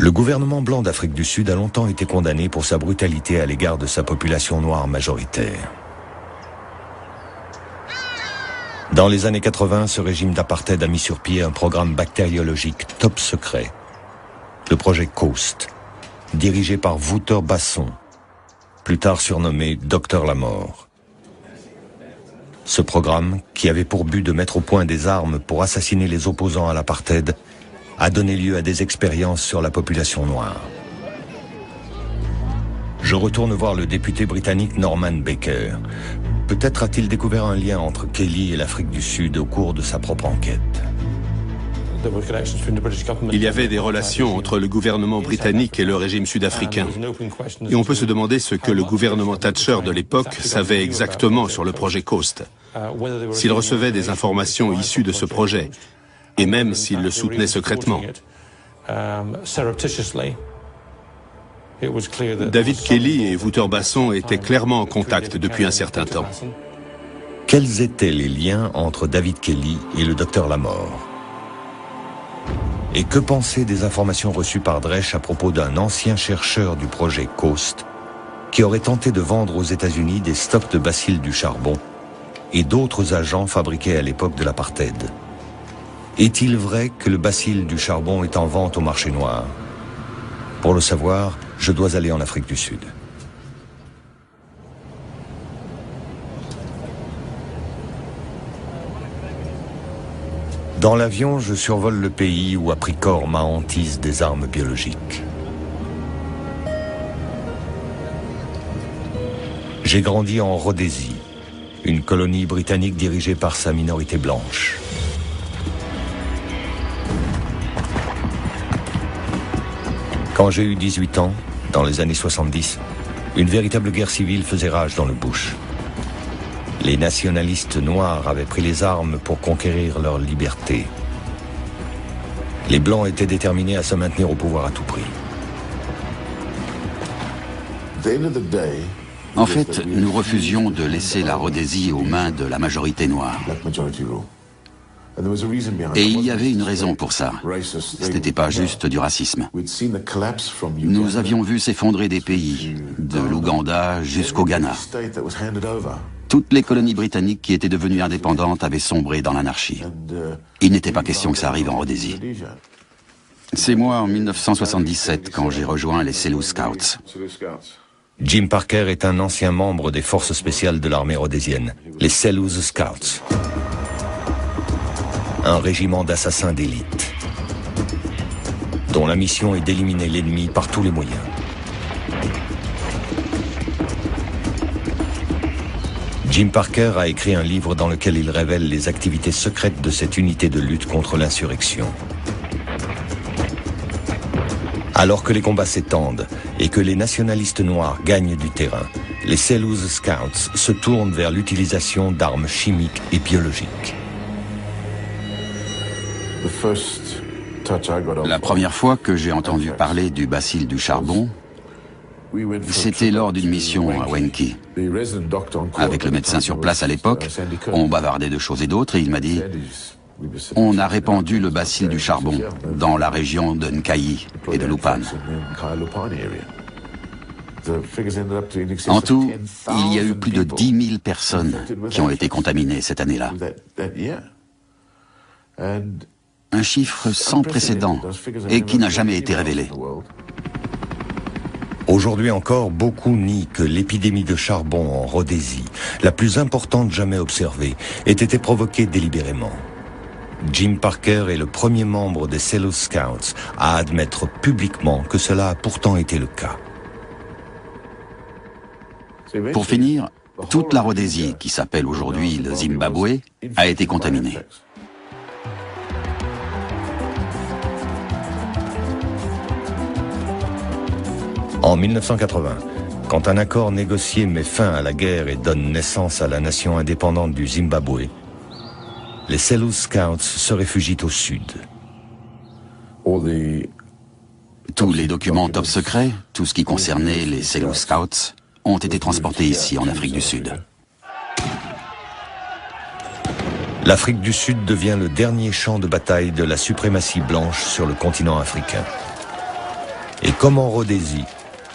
Le gouvernement blanc d'Afrique du Sud a longtemps été condamné pour sa brutalité à l'égard de sa population noire majoritaire. Dans les années 80, ce régime d'apartheid a mis sur pied un programme bactériologique top secret, le projet COAST, dirigé par Wouter Basson, plus tard surnommé Docteur la Mort. Ce programme, qui avait pour but de mettre au point des armes pour assassiner les opposants à l'apartheid, a donné lieu à des expériences sur la population noire. Je retourne voir le député britannique Norman Baker. Peut-être a-t-il découvert un lien entre Kelly et l'Afrique du Sud au cours de sa propre enquête. Il y avait des relations entre le gouvernement britannique et le régime sud-africain. Et on peut se demander ce que le gouvernement Thatcher de l'époque savait exactement sur le projet COAST. S'il recevait des informations issues de ce projet, et même s'il le soutenait secrètement. David Kelly et Wouter Basson étaient clairement en contact depuis un certain temps. Quels étaient les liens entre David Kelly et le docteur Lamort? Et que penser des informations reçues par Dresch à propos d'un ancien chercheur du projet COAST qui aurait tenté de vendre aux États-Unis des stocks de bacilles du charbon et d'autres agents fabriqués à l'époque de l'apartheid? Est-il vrai que le bacille du charbon est en vente au marché noir? Pour le savoir, je dois aller en Afrique du Sud. Dans l'avion, je survole le pays où a pris corps ma hantise des armes biologiques. J'ai grandi en Rhodésie, une colonie britannique dirigée par sa minorité blanche. Quand j'ai eu 18 ans, dans les années 70, une véritable guerre civile faisait rage dans le bush. Les nationalistes noirs avaient pris les armes pour conquérir leur liberté. Les Blancs étaient déterminés à se maintenir au pouvoir à tout prix. En fait, nous refusions de laisser la Rhodésie aux mains de la majorité noire. Et il y avait une raison pour ça. Ce n'était pas juste du racisme. Nous avions vu s'effondrer des pays, de l'Ouganda jusqu'au Ghana. Toutes les colonies britanniques qui étaient devenues indépendantes avaient sombré dans l'anarchie. Il n'était pas question que ça arrive en Rhodésie. C'est moi, en 1977, quand j'ai rejoint les Selous Scouts. Jim Parker est un ancien membre des forces spéciales de l'armée rhodésienne, les Selous Scouts. Un régiment d'assassins d'élite, dont la mission est d'éliminer l'ennemi par tous les moyens. Jim Parker a écrit un livre dans lequel il révèle les activités secrètes de cette unité de lutte contre l'insurrection. Alors que les combats s'étendent et que les nationalistes noirs gagnent du terrain, les Selous Scouts se tournent vers l'utilisation d'armes chimiques et biologiques. La première fois que j'ai entendu parler du bacille du charbon, c'était lors d'une mission à Wenki. Avec le médecin sur place à l'époque, on bavardait de choses et d'autres et il m'a dit « On a répandu le bacille du charbon dans la région de Nkayi et de Lupan. » En tout, il y a eu plus de 10 000 personnes qui ont été contaminées cette année-là. Un chiffre sans précédent et qui n'a jamais été révélé. Aujourd'hui encore, beaucoup nient que l'épidémie de charbon en Rhodésie, la plus importante jamais observée, ait été provoquée délibérément. Jim Parker est le premier membre des Selous Scouts à admettre publiquement que cela a pourtant été le cas. Pour finir, toute la Rhodésie, qui s'appelle aujourd'hui le Zimbabwe, a été contaminée. En 1980, quand un accord négocié met fin à la guerre et donne naissance à la nation indépendante du Zimbabwe, les Selous Scouts se réfugient au sud. Tous les documents top secrets, tout ce qui concernait les Selous Scouts, ont été transportés ici, en Afrique du Sud. L'Afrique du Sud devient le dernier champ de bataille de la suprématie blanche sur le continent africain. Et comme en Rhodésie,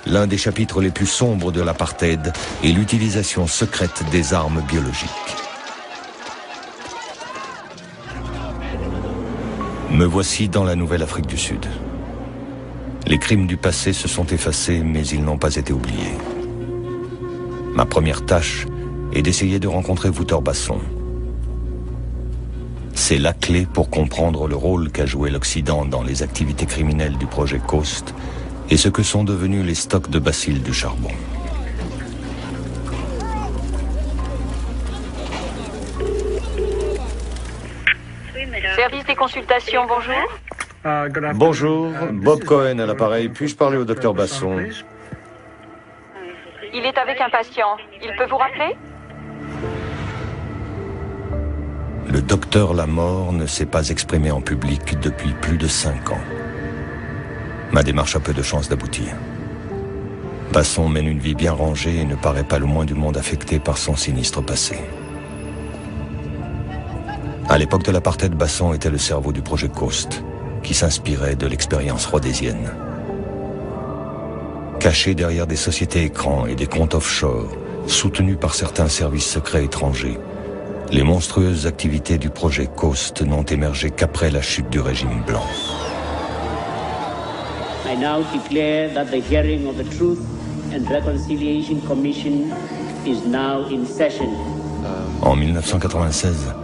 l'un des chapitres les plus sombres de l'apartheid est l'utilisation secrète des armes biologiques. Me voici dans la Nouvelle-Afrique du Sud. Les crimes du passé se sont effacés, mais ils n'ont pas été oubliés. Ma première tâche est d'essayer de rencontrer Wouter Basson. C'est la clé pour comprendre le rôle qu'a joué l'Occident dans les activités criminelles du projet Coast et ce que sont devenus les stocks de bacilles du charbon. Service des consultations, bonjour. Bonjour, Bob Cohen à l'appareil. Puis-je parler au docteur Basson? Il est avec un patient. Il peut vous rappeler? Le docteur Lamort ne s'est pas exprimé en public depuis plus de 5 ans. Ma démarche a peu de chances d'aboutir. Basson mène une vie bien rangée et ne paraît pas le moins du monde affecté par son sinistre passé. À l'époque de l'apartheid, Basson était le cerveau du projet Coast, qui s'inspirait de l'expérience rhodésienne. Caché derrière des sociétés écrans et des comptes offshore, soutenus par certains services secrets étrangers, les monstrueuses activités du projet Coast n'ont émergé qu'après la chute du régime blanc. I now declare that the hearing of the Truth and Reconciliation Commission is now in session. En 1996,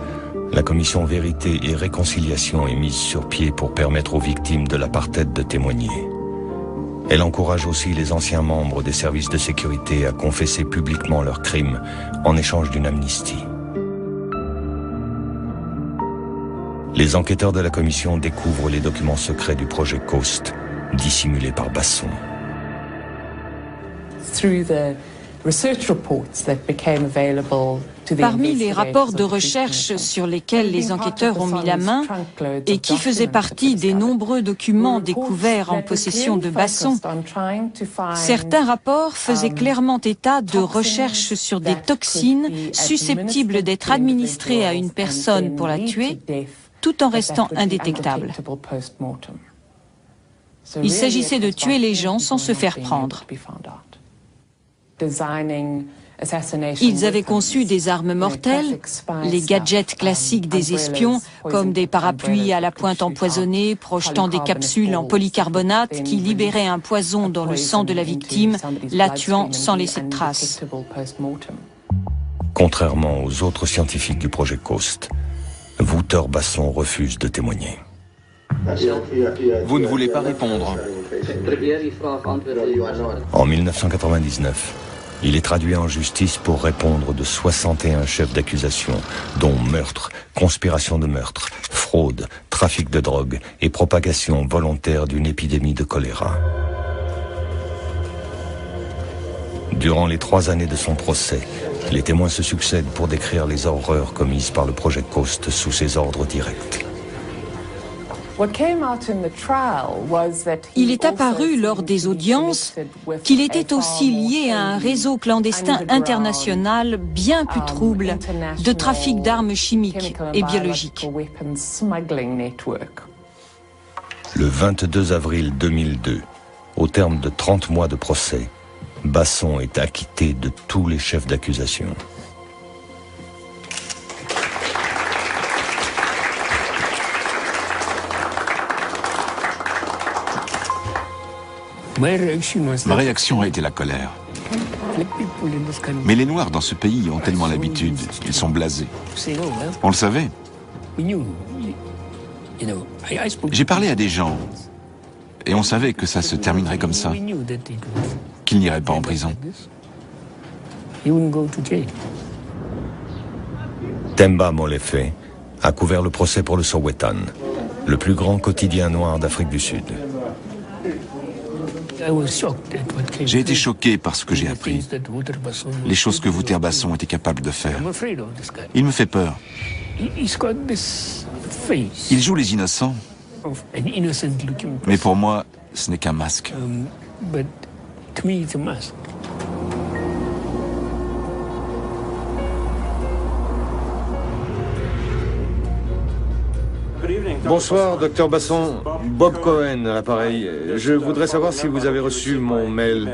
la commission Vérité et Réconciliation est mise sur pied pour permettre aux victimes de l'apartheid de témoigner. Elle encourage aussi les anciens membres des services de sécurité à confesser publiquement leurs crimes en échange d'une amnistie. Les enquêteurs de la commission découvrent les documents secrets du projet Coast, dissimulés par Basson. Parmi les rapports de recherche sur lesquels les enquêteurs ont mis la main et qui faisaient partie des nombreux documents découverts en possession de Basson, certains rapports faisaient clairement état de recherches sur des toxines susceptibles d'être administrées à une personne pour la tuer, tout en restant indétectables. Il s'agissait de tuer les gens sans se faire prendre. Ils avaient conçu des armes mortelles, les gadgets classiques des espions, comme des parapluies à la pointe empoisonnée, projetant des capsules en polycarbonate qui libéraient un poison dans le sang de la victime, la tuant sans laisser de traces. Contrairement aux autres scientifiques du projet Coast, Wouter Basson refuse de témoigner. Vous ne voulez pas répondre. En 1999, il est traduit en justice pour répondre de 61 chefs d'accusation, dont meurtre, conspiration de meurtre, fraude, trafic de drogue et propagation volontaire d'une épidémie de choléra. Durant les 3 années de son procès, les témoins se succèdent pour décrire les horreurs commises par le projet Coast sous ses ordres directs. Il est apparu lors des audiences qu'il était aussi lié à un réseau clandestin international bien plus trouble de trafic d'armes chimiques et biologiques. Le 22 avril 2002, au terme de 30 mois de procès, Basson est acquitté de tous les chefs d'accusation. Ma réaction a été la colère. Mais les Noirs dans ce pays ont tellement l'habitude, ils sont blasés. On le savait. J'ai parlé à des gens et on savait que ça se terminerait comme ça, qu'ils n'iraient pas en prison. Themba Molefe a couvert le procès pour le Sowetan, le plus grand quotidien noir d'Afrique du Sud. J'ai été choqué par ce que j'ai appris. Les choses que Wouter Basson était capable de faire. Il me fait peur. Il joue les innocents. Mais pour moi, ce n'est qu'un masque. Bonsoir, docteur Basson. Bob Cohen, à l'appareil. Je voudrais savoir si vous avez reçu mon mail.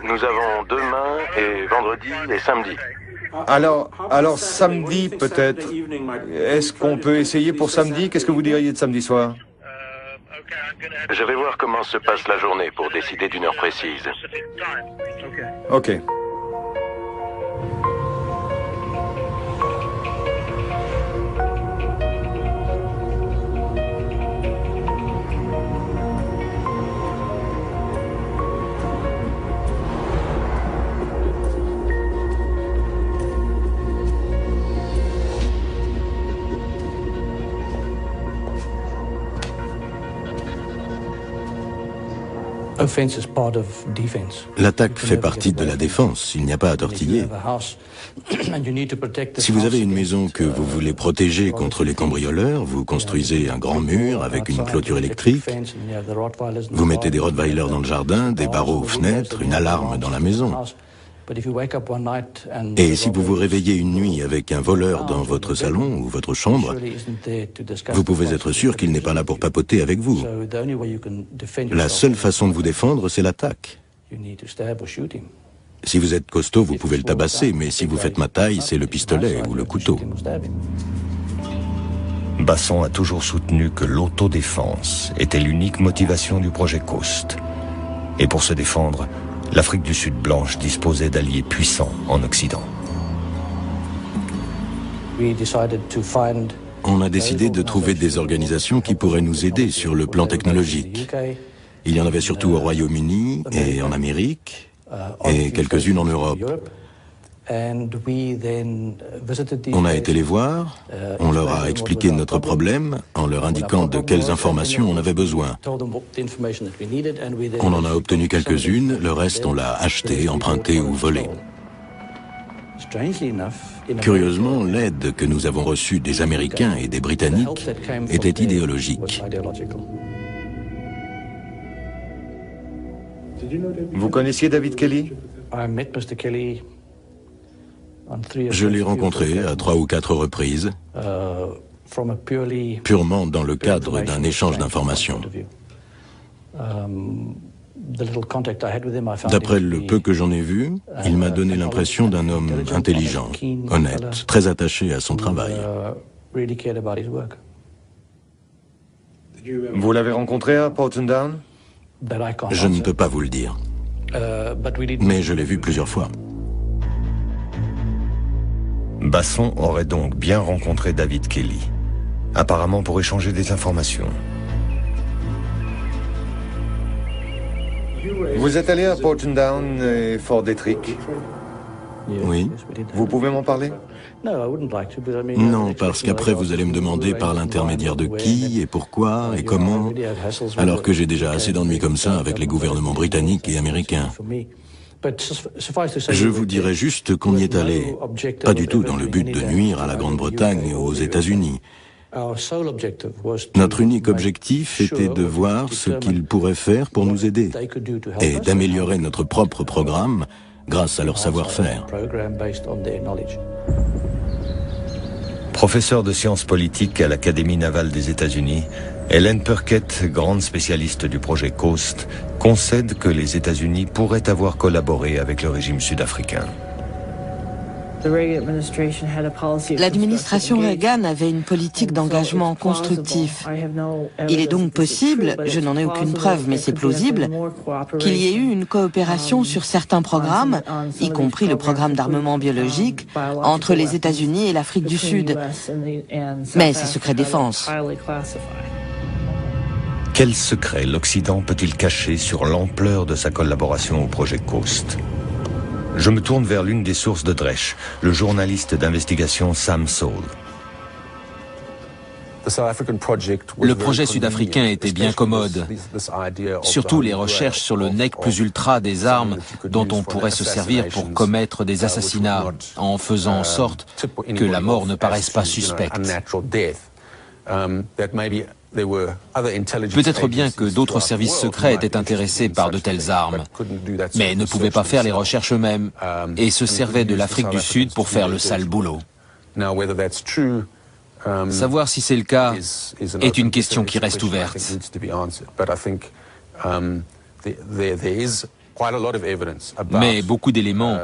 Nous avons demain et vendredi et samedi. Alors samedi peut-être. Est-ce qu'on peut essayer pour samedi? Qu'est-ce que vous diriez de samedi soir? Je vais voir comment se passe la journée pour décider d'une heure précise. Ok. L'attaque fait partie de la défense, il n'y a pas à tortiller. Si vous avez une maison que vous voulez protéger contre les cambrioleurs, vous construisez un grand mur avec une clôture électrique, vous mettez des Rottweilers dans le jardin, des barreaux aux fenêtres, une alarme dans la maison. Et si vous vous réveillez une nuit avec un voleur dans votre salon ou votre chambre, vous pouvez être sûr qu'il n'est pas là pour papoter avec vous. La seule façon de vous défendre, c'est l'attaque. Si vous êtes costaud, vous pouvez le tabasser, mais si vous faites ma taille, c'est le pistolet ou le couteau. Basson a toujours soutenu que l'autodéfense était l'unique motivation du projet Coast. Et pour se défendre, l'Afrique du Sud blanche disposait d'alliés puissants en Occident. On a décidé de trouver des organisations qui pourraient nous aider sur le plan technologique. Il y en avait surtout au Royaume-Uni et en Amérique, et quelques-unes en Europe. On a été les voir, on leur a expliqué notre problème en leur indiquant de quelles informations on avait besoin. On en a obtenu quelques-unes, le reste on l'a acheté, emprunté ou volé. Curieusement, l'aide que nous avons reçue des Américains et des Britanniques était idéologique. Vous connaissiez David Kelly? Je l'ai rencontré à 3 ou 4 reprises, purement dans le cadre d'un échange d'informations. D'après le peu que j'en ai vu, il m'a donné l'impression d'un homme intelligent, honnête, très attaché à son travail. Vous l'avez rencontré à Porton Down? Je ne peux pas vous le dire, mais je l'ai vu plusieurs fois. Basson aurait donc bien rencontré David Kelly, apparemment pour échanger des informations. Vous êtes allé à Porton Down et Fort Detrick? Oui. Vous pouvez m'en parler? Non, parce qu'après vous allez me demander par l'intermédiaire de qui et pourquoi et comment, alors que j'ai déjà assez d'ennuis comme ça avec les gouvernements britanniques et américains. Je vous dirais juste qu'on y est allé, pas du tout dans le but de nuire à la Grande-Bretagne et aux États-Unis. Notre unique objectif était de voir ce qu'ils pourraient faire pour nous aider et d'améliorer notre propre programme grâce à leur savoir-faire. Professeure de sciences politiques à l'Académie navale des États-Unis, Helen Perkett, grande spécialiste du projet Coast, concède que les États-Unis pourraient avoir collaboré avec le régime sud-africain. L'administration Reagan avait une politique d'engagement constructif. Il est donc possible, je n'en ai aucune preuve, mais c'est plausible, qu'il y ait eu une coopération sur certains programmes, y compris le programme d'armement biologique, entre les États-Unis et l'Afrique du Sud. Mais c'est secret défense. Quel secret l'Occident peut-il cacher sur l'ampleur de sa collaboration au projet Coast? Je me tourne vers l'une des sources de Dresch, le journaliste d'investigation Sam Saul. Le projet sud-africain était bien commode, surtout les recherches sur le nec plus ultra des armes dont on pourrait se servir pour commettre des assassinats, en faisant en sorte que la mort ne paraisse pas suspecte. Peut-être bien que d'autres services secrets étaient intéressés par de telles armes, mais ne pouvaient pas faire les recherches eux-mêmes et se servaient de l'Afrique du Sud pour faire le sale boulot. Savoir si c'est le cas est une question qui reste ouverte. Mais beaucoup d'éléments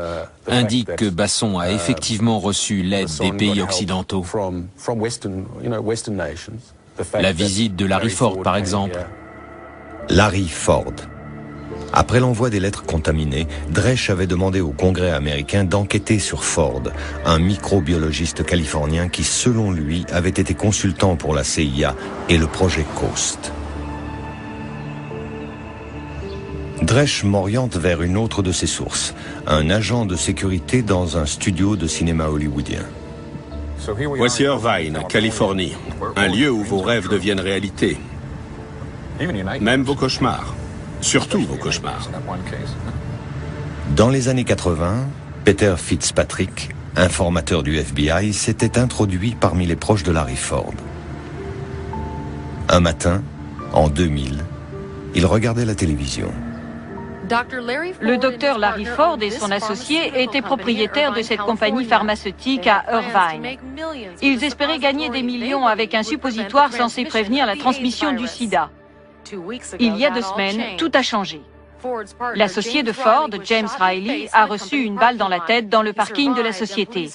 indiquent que Basson a effectivement reçu l'aide des pays occidentaux. La visite de Larry Ford, par exemple. Larry Ford. Après l'envoi des lettres contaminées, Dresch avait demandé au Congrès américain d'enquêter sur Ford, un microbiologiste californien qui, selon lui, avait été consultant pour la CIA et le projet Coast. Dresch m'oriente vers une autre de ses sources, un agent de sécurité dans un studio de cinéma hollywoodien. Voici Irvine, Californie, un lieu où vos rêves deviennent réalité. Même vos cauchemars. Surtout vos cauchemars. Dans les années 80, Peter Fitzpatrick, informateur du FBI, s'était introduit parmi les proches de Larry Ford. Un matin, en 2000, il regardait la télévision. Le docteur Larry Ford et son associé étaient propriétaires de cette compagnie pharmaceutique à Irvine. Ils espéraient gagner des millions avec un suppositoire censé prévenir la transmission du sida. Il y a 2 semaines, tout a changé. L'associé de Ford, James Riley, a reçu une balle dans la tête dans le parking de la société.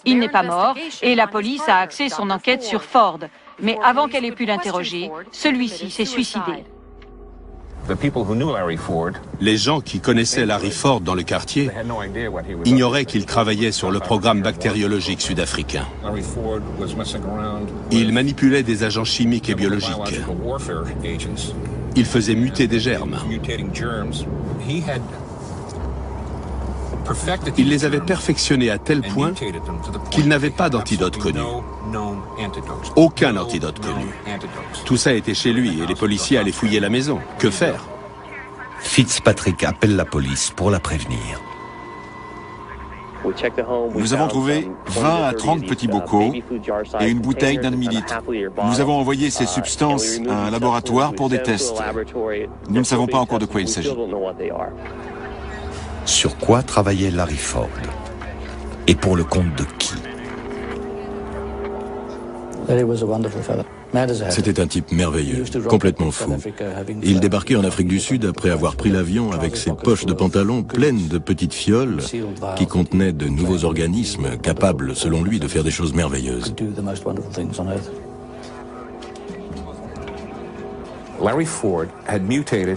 Il n'est pas mort et la police a axé son enquête sur Ford. Mais avant qu'elle ait pu l'interroger, celui-ci s'est suicidé. Les gens qui connaissaient Larry Ford dans le quartier ignoraient qu'il travaillait sur le programme bactériologique sud-africain. Il manipulait des agents chimiques et biologiques. Il faisait muter des germes. Il les avait perfectionnés à tel point qu'il n'avait pas d'antidote connu. Aucun antidote connu. Tout ça était chez lui et les policiers allaient fouiller la maison. Que faire? Fitzpatrick appelle la police pour la prévenir. Nous avons trouvé 20 à 30 petits bocaux et une bouteille d'1 demi-litre. Nous avons envoyé ces substances à un laboratoire pour des tests. Nous ne savons pas encore de quoi il s'agit. Sur quoi travaillait Larry Ford? Et pour le compte de qui? C'était un type merveilleux, complètement fou. Il débarquait en Afrique du Sud après avoir pris l'avion avec ses poches de pantalon pleines de petites fioles qui contenaient de nouveaux organismes capables, selon lui, de faire des choses merveilleuses.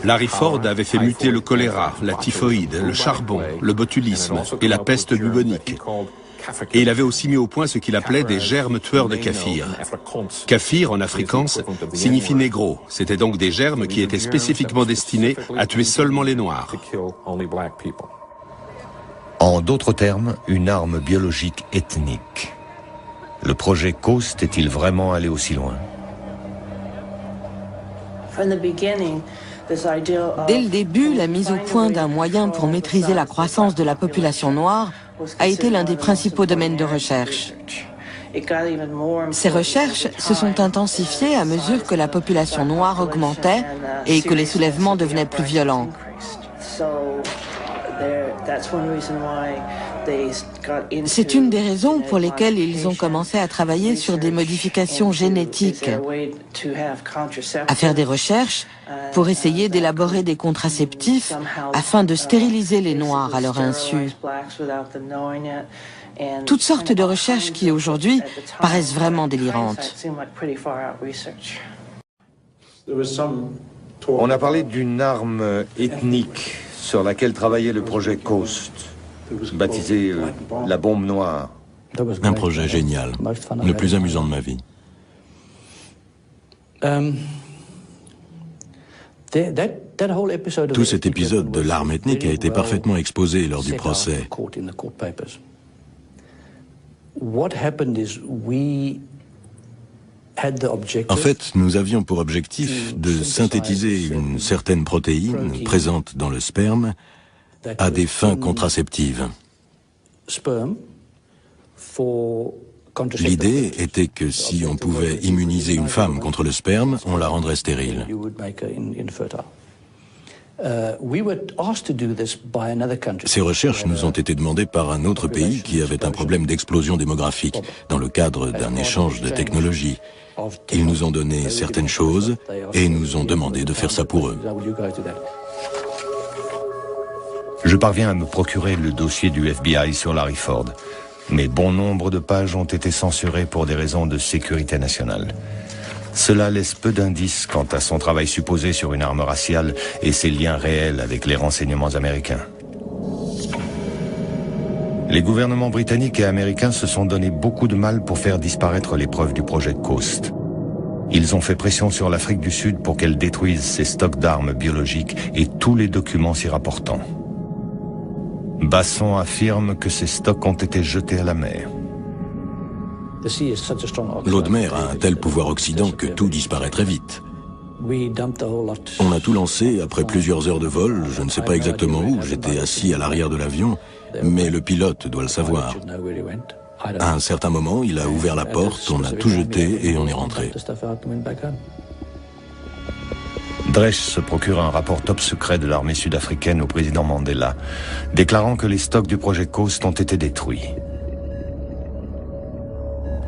Larry Ford avait fait muter le choléra, la typhoïde, le charbon, le botulisme et la peste bubonique. Et il avait aussi mis au point ce qu'il appelait des germes tueurs de kaffir. Kaffir, en afrikaans, signifie négro. C'était donc des germes qui étaient spécifiquement destinés à tuer seulement les Noirs. En d'autres termes, une arme biologique ethnique. Le projet Coast est-il vraiment allé aussi loin? Dès le début, la mise au point d'un moyen pour maîtriser la croissance de la population noire a été l'un des principaux domaines de recherche. Ces recherches se sont intensifiées à mesure que la population noire augmentait et que les soulèvements devenaient plus violents. C'est une des raisons pour lesquelles ils ont commencé à travailler sur des modifications génétiques, à faire des recherches pour essayer d'élaborer des contraceptifs afin de stériliser les Noirs à leur insu. Toutes sortes de recherches qui aujourd'hui paraissent vraiment délirantes. On a parlé d'une arme ethnique sur laquelle travaillait le projet Coast, baptisé la bombe noire. Un projet génial, le plus amusant de ma vie. Tout cet épisode de l'arme ethnique a été parfaitement exposé lors du procès. En fait, nous avions pour objectif de synthétiser une certaine protéine présente dans le sperme à des fins contraceptives. L'idée était que si on pouvait immuniser une femme contre le sperme, on la rendrait stérile. Ces recherches nous ont été demandées par un autre pays qui avait un problème d'explosion démographique dans le cadre d'un échange de technologies. Ils nous ont donné certaines choses et nous ont demandé de faire ça pour eux. Je parviens à me procurer le dossier du FBI sur Larry Ford, mais bon nombre de pages ont été censurées pour des raisons de sécurité nationale. Cela laisse peu d'indices quant à son travail supposé sur une arme raciale et ses liens réels avec les renseignements américains. Les gouvernements britanniques et américains se sont donné beaucoup de mal pour faire disparaître les preuves du projet Coast. Ils ont fait pression sur l'Afrique du Sud pour qu'elle détruise ses stocks d'armes biologiques et tous les documents s'y rapportant. Basson affirme que ces stocks ont été jetés à la mer. L'eau de mer a un tel pouvoir oxydant que tout disparaît très vite. On a tout lancé après plusieurs heures de vol, je ne sais pas exactement où, j'étais assis à l'arrière de l'avion, mais le pilote doit le savoir. À un certain moment, il a ouvert la porte, on a tout jeté et on est rentré. Dresch se procure un rapport top secret de l'armée sud-africaine au président Mandela, déclarant que les stocks du projet Coast ont été détruits.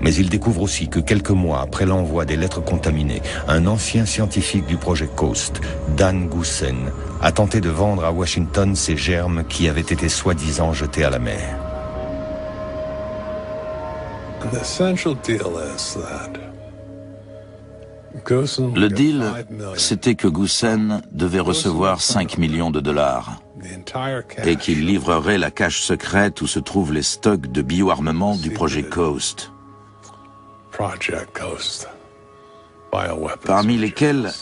Mais il découvre aussi que quelques mois après l'envoi des lettres contaminées, un ancien scientifique du projet Coast, Dan Goosen, a tenté de vendre à Washington ces germes qui avaient été soi-disant jetés à la mer. Le deal, c'était que Goosen devait recevoir 5 millions de dollars et qu'il livrerait la cache secrète où se trouvent les stocks de bioarmement du projet Coast, parmi lesquels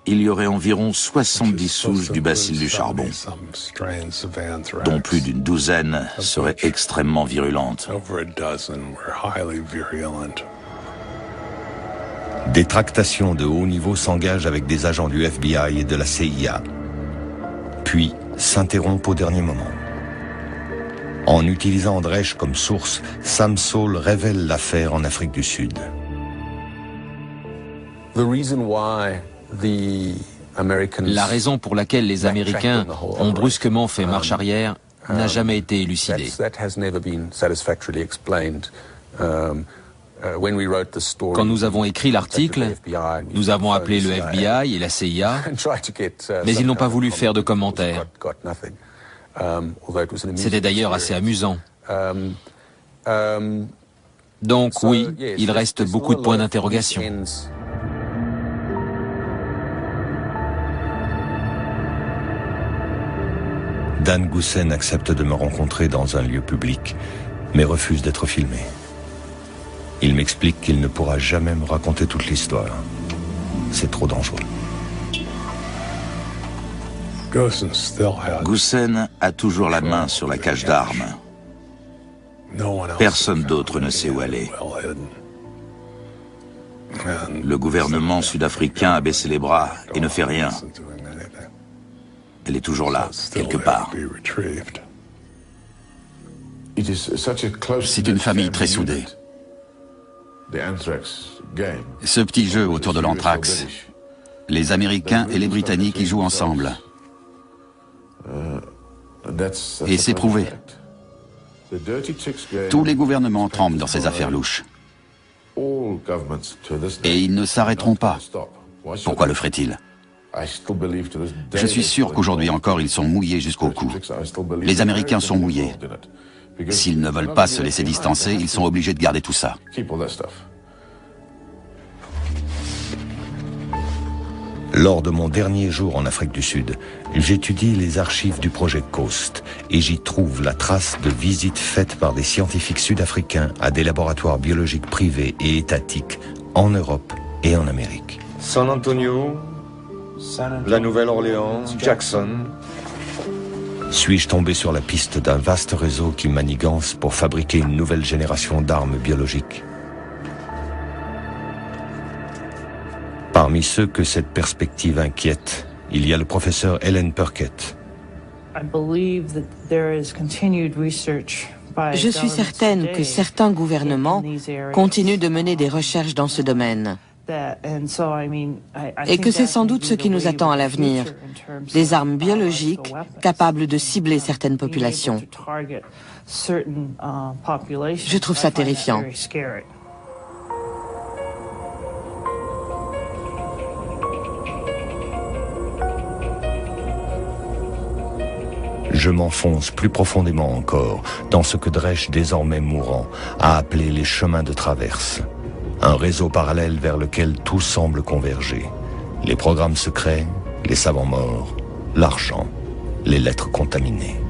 il y aurait environ 70 souches du bacille du charbon, dont plus d'une douzaine seraient extrêmement virulentes. Des tractations de haut niveau s'engagent avec des agents du FBI et de la CIA, puis s'interrompent au dernier moment. En utilisant Dresch comme source, Sam Saul révèle l'affaire en Afrique du Sud. La raison pour laquelle les Américains ont brusquement fait marche arrière n'a jamais été élucidée. Quand nous avons écrit l'article, nous avons appelé le FBI et la CIA, mais ils n'ont pas voulu faire de commentaires. C'était d'ailleurs assez amusant. Donc oui, il reste beaucoup de points d'interrogation. Dan Goosen accepte de me rencontrer dans un lieu public, mais refuse d'être filmé. Il m'explique qu'il ne pourra jamais me raconter toute l'histoire. C'est trop dangereux. Goosen a toujours la main sur la cache d'armes. Personne d'autre ne sait où elle est. Le gouvernement sud-africain a baissé les bras et ne fait rien. Elle est toujours là, quelque part. C'est une famille très soudée. Ce petit jeu autour de l'anthrax, les Américains et les Britanniques y jouent ensemble. Et c'est prouvé. Tous les gouvernements tremblent dans ces affaires louches. Et ils ne s'arrêteront pas. Pourquoi le feraient-ils ? Je suis sûr qu'aujourd'hui encore, ils sont mouillés jusqu'au cou. Les Américains sont mouillés. S'ils ne veulent pas se laisser distancer, ils sont obligés de garder tout ça. Lors de mon dernier jour en Afrique du Sud, j'étudie les archives du projet Coast et j'y trouve la trace de visites faites par des scientifiques sud-africains à des laboratoires biologiques privés et étatiques en Europe et en Amérique. San Antonio, la Nouvelle-Orléans, Jackson. Suis-je tombé sur la piste d'un vaste réseau qui manigance pour fabriquer une nouvelle génération d'armes biologiques? Parmi ceux que cette perspective inquiète, il y a le professeur Ellen Purkett. Je suis certaine que certains gouvernements continuent de mener des recherches dans ce domaine. Et que c'est sans doute ce qui nous attend à l'avenir. Des armes biologiques capables de cibler certaines populations. Je trouve ça terrifiant. Je m'enfonce plus profondément encore dans ce que Dresch, désormais mourant, a appelé les chemins de traverse. Un réseau parallèle vers lequel tout semble converger. Les programmes secrets, les savants morts, l'argent, les lettres contaminées.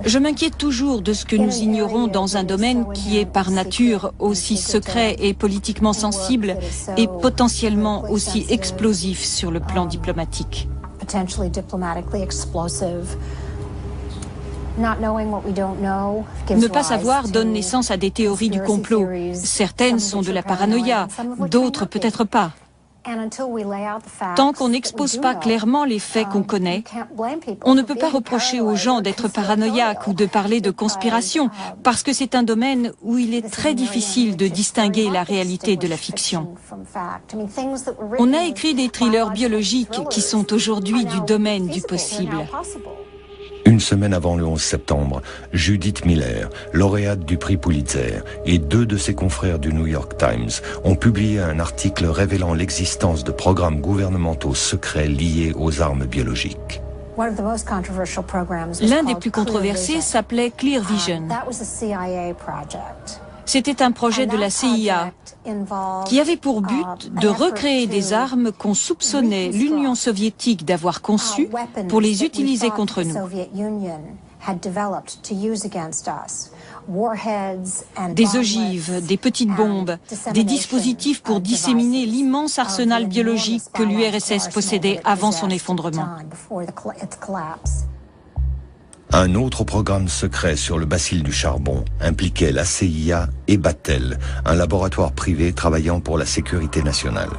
Je m'inquiète toujours de ce que nous ignorons dans un domaine qui est par nature aussi secret et politiquement sensible et potentiellement aussi explosif sur le plan diplomatique. Ne pas savoir donne naissance à des théories du complot. Certaines sont de la paranoïa, d'autres peut-être pas. Tant qu'on n'expose pas clairement les faits qu'on connaît, on ne peut pas reprocher aux gens d'être paranoïaques ou de parler de conspiration, parce que c'est un domaine où il est très difficile de distinguer la réalité de la fiction. On a écrit des thrillers biologiques qui sont aujourd'hui du domaine du possible. Une semaine avant le 11 septembre, Judith Miller, lauréate du prix Pulitzer, et 2 de ses confrères du New York Times ont publié un article révélant l'existence de programmes gouvernementaux secrets liés aux armes biologiques. L'un des plus controversés s'appelait Clear Vision. C'était un projet de la CIA qui avait pour but de recréer des armes qu'on soupçonnait l'Union soviétique d'avoir conçues pour les utiliser contre nous. Des ogives, des petites bombes, des dispositifs pour disséminer l'immense arsenal biologique que l'URSS possédait avant son effondrement. Un autre programme secret sur le bacille du charbon impliquait la CIA et Battelle, un laboratoire privé travaillant pour la sécurité nationale.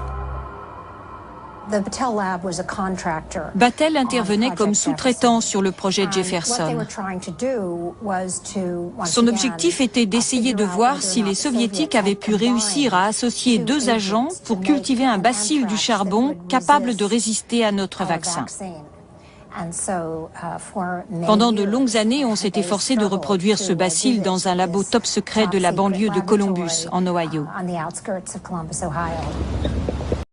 Battelle intervenait comme sous-traitant sur le projet Jefferson. Son objectif était d'essayer de voir si les Soviétiques avaient pu réussir à associer 2 agents pour cultiver un bacille du charbon capable de résister à notre vaccin. Pendant de longues années, on s'est efforcé de reproduire ce bacille dans un labo top secret de la banlieue de Columbus, en Ohio.